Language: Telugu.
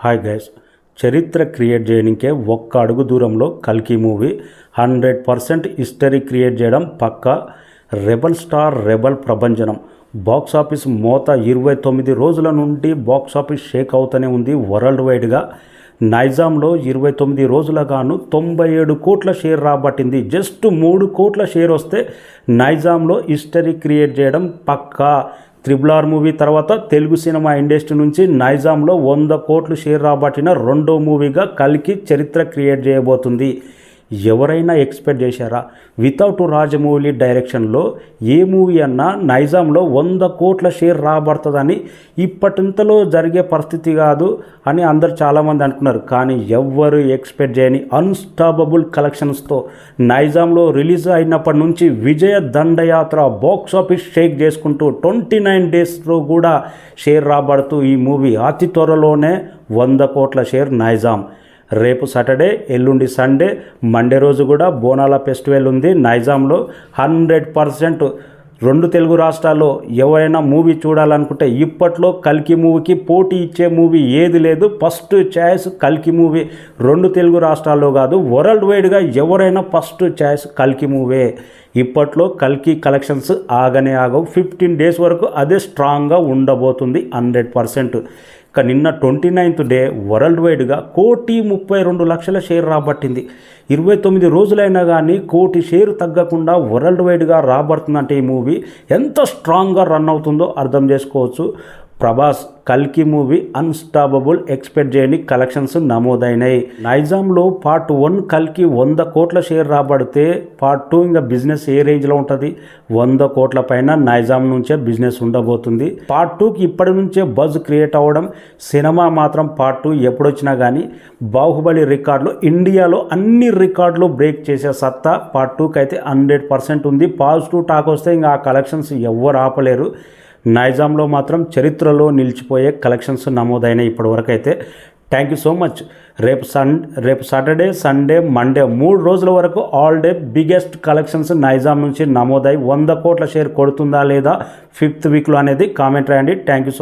హాయ్ గైస్, చరిత్ర క్రియేట్ చేయడానికే ఒక్క అడుగు దూరంలో కల్కి మూవీ 100% హిస్టరీ క్రియేట్ చేయడం పక్కా. రెబల్ స్టార్ రెబల్ ప్రభంజనం బాక్సాఫీస్ మోత 29 రోజుల నుండి బాక్సాఫీస్ షేక్ అవుతూనే ఉంది వరల్డ్ వైడ్గా. నైజాంలో 29 రోజులగాను 97 కోట్ల షేర్ రాబట్టింది. జస్ట్ 3 కోట్ల షేర్ వస్తే నైజాంలో హిస్టరీ క్రియేట్ చేయడం పక్కా. RRR మూవీ తర్వాత తెలుగు సినిమా ఇండస్ట్రీ నుంచి నైజాంలో 100 కోట్లు షేర్ రాబట్టిన రెండో మూవీగా కల్కి చరిత్ర క్రియేట్ చేయబోతుంది. ఎవరైనా ఎక్స్పెక్ట్ చేశారా? వితౌట్ రాజమౌళి డైరెక్షన్లో ఏ మూవీ అన్నా నైజాంలో 100 కోట్ల షేర్ రాబడుతుందని ఇప్పటింతలో జరిగే పరిస్థితి కాదు అని అందరు చాలామంది అనుకున్నారు. కానీ ఎవ్వరు ఎక్స్పెక్ట్ చేయని అన్స్టాపబుల్ కలెక్షన్స్తో నైజాంలో రిలీజ్ అయినప్పటి నుంచి విజయ దండయాత్ర బాక్స్ ఆఫీస్ షేక్ చేసుకుంటూ 29 డేస్లో కూడా షేర్ రాబడుతూ ఈ మూవీ అతి త్వరలోనే 100 కోట్ల షేర్ నైజాం. రేపు సాటర్డే, ఎల్లుండి సండే, మండే రోజు కూడా బోనాల ఫెస్టివల్ ఉంది నైజాంలో. 100% రెండు తెలుగు రాష్ట్రాల్లో ఎవరైనా మూవీ చూడాలనుకుంటే ఇప్పట్లో కల్కి మూవీకి పోటీ ఇచ్చే మూవీ ఏది లేదు. ఫస్ట్ ఛాయిస్ కల్కి మూవీ. రెండు తెలుగు రాష్ట్రాల్లో కాదు, వరల్డ్ వైడ్గా ఎవరైనా ఫస్ట్ ఛాయిస్ కల్కి మూవీ. ఇప్పట్లో కల్కి కలెక్షన్స్ ఆగనే ఆగవు. 15 డేస్ వరకు అదే స్ట్రాంగ్గా ఉండబోతుంది 100%. ఇక నిన్న 29th డే వరల్డ్ వైడ్గా 1,32,00,000 షేర్ రాబట్టింది. 29 రోజులైనా కానీ 1,00,00,000 షేర్ తగ్గకుండా వరల్డ్ వైడ్గా రాబడుతుందంటే ఈ మూవీ ఎంత స్ట్రాంగ్గా రన్ అవుతుందో అర్థం చేసుకోవచ్చు. ప్రభాస్ కల్కి మూవీ అన్స్టాపబుల్ ఎక్స్పెక్ట్ చేయని కలెక్షన్స్ నమోదైనాయి. నైజాంలో పార్ట్ 1 కల్కి 100 కోట్ల షేర్ రాబడితే పార్ట్ 2 ఇంకా బిజినెస్ ఏ రేంజ్లో ఉంటుంది? 100 కోట్ల పైన నైజాం నుంచే బిజినెస్ ఉండబోతుంది. పార్ట్ 2కి ఇప్పటి నుంచే బజ్ క్రియేట్ అవ్వడం. సినిమా మాత్రం పార్ట్ 2 ఎప్పుడొచ్చినా కానీ బాహుబలి రికార్డులు, ఇండియాలో అన్ని రికార్డులు బ్రేక్ చేసే సత్తా పార్ట్ 2కి అయితే 100% ఉంది. పాజిటివ్ టాక్ వస్తే ఇంకా ఆ కలెక్షన్స్ ఎవ్వరు ఆపలేరు. నైజాంలో మాత్రం చరిత్రలో నిలిచిపోయే కలెక్షన్స్ నమోదైన ఇప్పటివరకు అయితే. Thank you so much. రేపు సాటర్డే, సండే, మండే 3 రోజుల వరకు all day biggest collections Nizam నుంచి నమోదై 100 కోట్ల షేర్ కొడుతుందా లేదా 5th వీక్లో అనేది కామెంట్ రాయండి. Thank you so